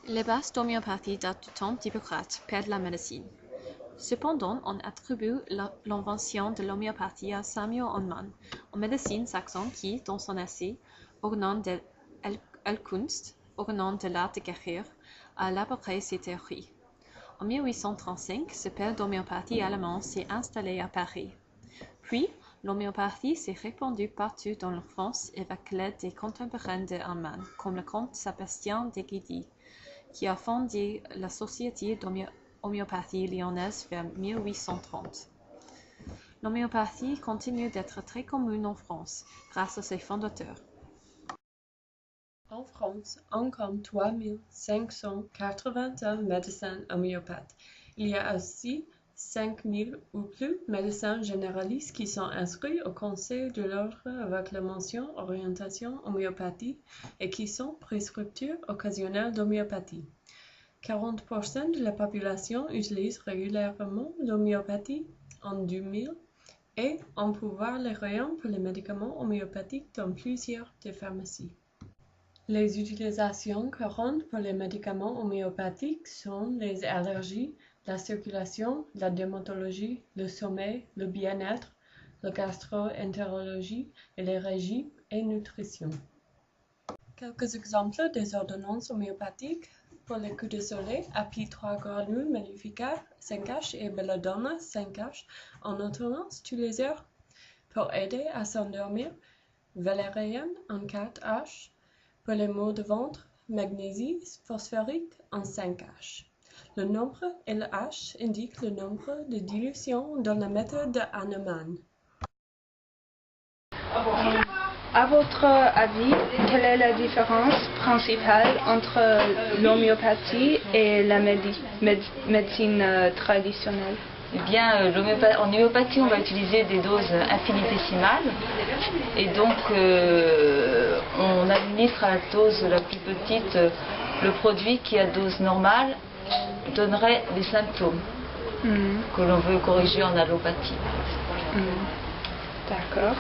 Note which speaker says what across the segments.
Speaker 1: Les bases d'homéopathie datent du temps d'Hippocrate, père de la médecine. Cependant, on attribue l'invention de l'homéopathie à Samuel Hahnemann, en médecine saxon qui, dans son essai Ordnung der Heilkunst, Ordnung de l'art de guérir, a élaboré ses théories. En 1835, ce père d'homéopathie allemand s'est installé à Paris. Puis, l'homéopathie s'est répandue partout dans la France avec l'aide des contemporains de Hahnemann, comme le comte Sébastien de Guidy, qui a fondé la Société d'homéopathie lyonnaise vers 1830. L'homéopathie continue d'être très commune en France, grâce à ses fondateurs.
Speaker 2: En France, on compte 3581 médecins homéopathes. Il y a aussi 5000 ou plus médecins généralistes qui sont inscrits au Conseil de l'ordre avec la mention orientation homéopathie et qui sont prescripteurs occasionnels d'homéopathie. 40% de la population utilise régulièrement l'homéopathie en 2000 et on peut voir les rayons pour les médicaments homéopathiques dans plusieurs des pharmacies. Les utilisations courantes pour les médicaments homéopathiques sont les allergies, la circulation, la dermatologie, le sommeil, le bien-être, la gastro-entérologie et les régimes et nutrition. Quelques exemples des ordonnances homéopathiques pour les coups de soleil, Api 3 granules mellifica 5H et Belladonna 5H en alternance tous les heures. Pour aider à s'endormir, valériane en 4H. Pour les maux de ventre, magnésie phosphorique en 5H. Le nombre et le H indiquent le nombre de dilutions dans la méthode de Hahnemann.
Speaker 3: À votre avis, quelle est la différence principale entre l'homéopathie et la médecine traditionnelle?
Speaker 4: Eh bien, en homéopathie, on va utiliser des doses infinitésimales et donc on administre à la dose la plus petite le produit qui, à dose normale, donnerait des symptômes que l'on veut corriger en allopathie.
Speaker 3: D'accord.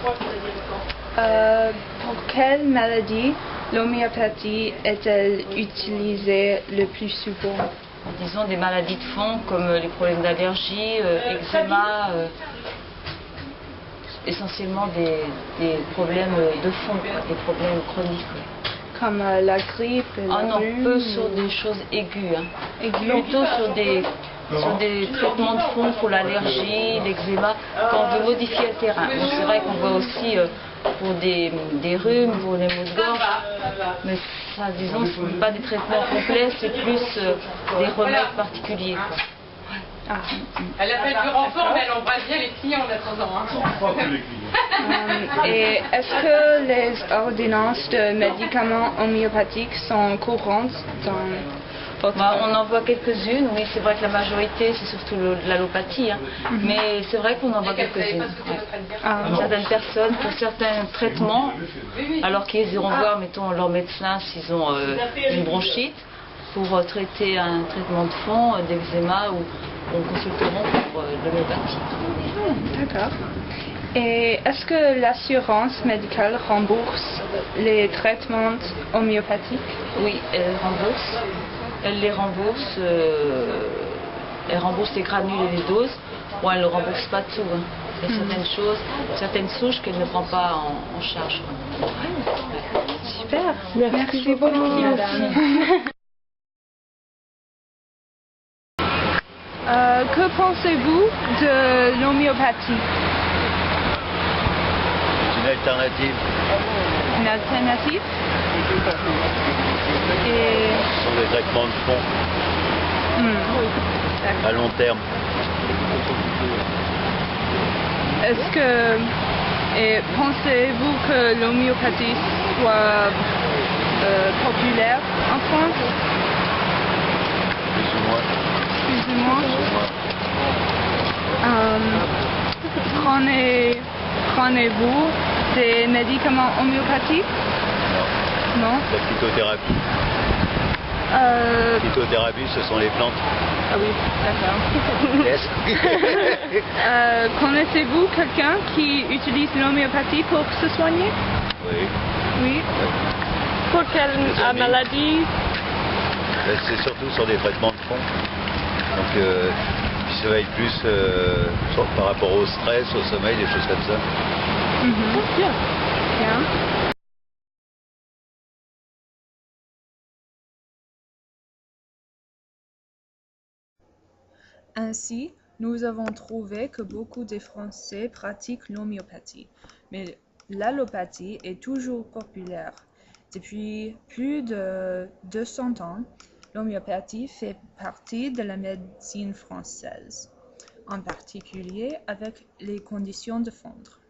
Speaker 3: Pour quelle maladie l'homéopathie est-elle utilisée le plus souvent?
Speaker 4: Disons des maladies de fond comme les problèmes d'allergie, eczéma, essentiellement des problèmes de fond, des problèmes chroniques.
Speaker 3: Comme la grippe et
Speaker 4: Ah non, peu sur des choses aiguës. Plutôt sur des traitements de fond pour l'allergie, l'eczéma, quand on veut modifier le terrain. Bon, c'est vrai qu'on voit aussi pour des rhumes, pour les maux de gorge, mais ça, disons, ce n'est pas des traitements complets, c'est plus des remèdes particuliers. Quoi.
Speaker 5: Elle appelle du renfort, mais elle embrasse bien les clients en attendant.
Speaker 3: Et est-ce que les ordonnances de médicaments homéopathiques sont courantes dans
Speaker 4: on en voit quelques-unes, oui, c'est vrai que la majorité c'est surtout l'allopathie, mais c'est vrai qu'on en voit quelques-unes. Certaines personnes, pour certains traitements, alors qu'ils iront voir, mettons, leur médecin s'ils ont une bronchite, pour traiter un traitement de fond, d'eczéma, ou on consulteront pour l'homéopathie.
Speaker 3: D'accord. Et est-ce que l'assurance médicale rembourse les traitements homéopathiques?
Speaker 4: Oui, elle rembourse. Elle les rembourse, elle rembourse les granules et les doses. Bon, elle ne rembourse pas tout. Il y a certaines choses, certaines souches qu'elle ne prend pas en charge.
Speaker 3: Super, merci beaucoup. Que pensez-vous de l'homéopathie?
Speaker 6: Une alternative.
Speaker 3: Une alternative? Et...
Speaker 6: Ce sont des traitements de fond à long terme.
Speaker 3: Est-ce que pensez-vous que l'homéopathie soit populaire en France?
Speaker 6: Plus ou moins.
Speaker 3: Plus ou moins. Prenez-vous des médicaments homéopathiques? Non.
Speaker 6: La phytothérapie. La phytothérapie, ce sont les plantes.
Speaker 3: Ah oui, d'accord.
Speaker 6: Yes.
Speaker 3: Connaissez-vous quelqu'un qui utilise l'homéopathie pour se soigner?
Speaker 6: Oui.
Speaker 3: Oui. Pour quelle maladie?
Speaker 6: C'est surtout sur des traitements de fond. Donc, ils surveillent plus par rapport au stress, au sommeil, des choses comme ça.
Speaker 3: Bien.
Speaker 7: Ainsi, nous avons trouvé que beaucoup de Français pratiquent l'homéopathie, mais l'allopathie est toujours populaire. Depuis plus de 200 ans, l'homéopathie fait partie de la médecine française, en particulier avec les conditions de fondre.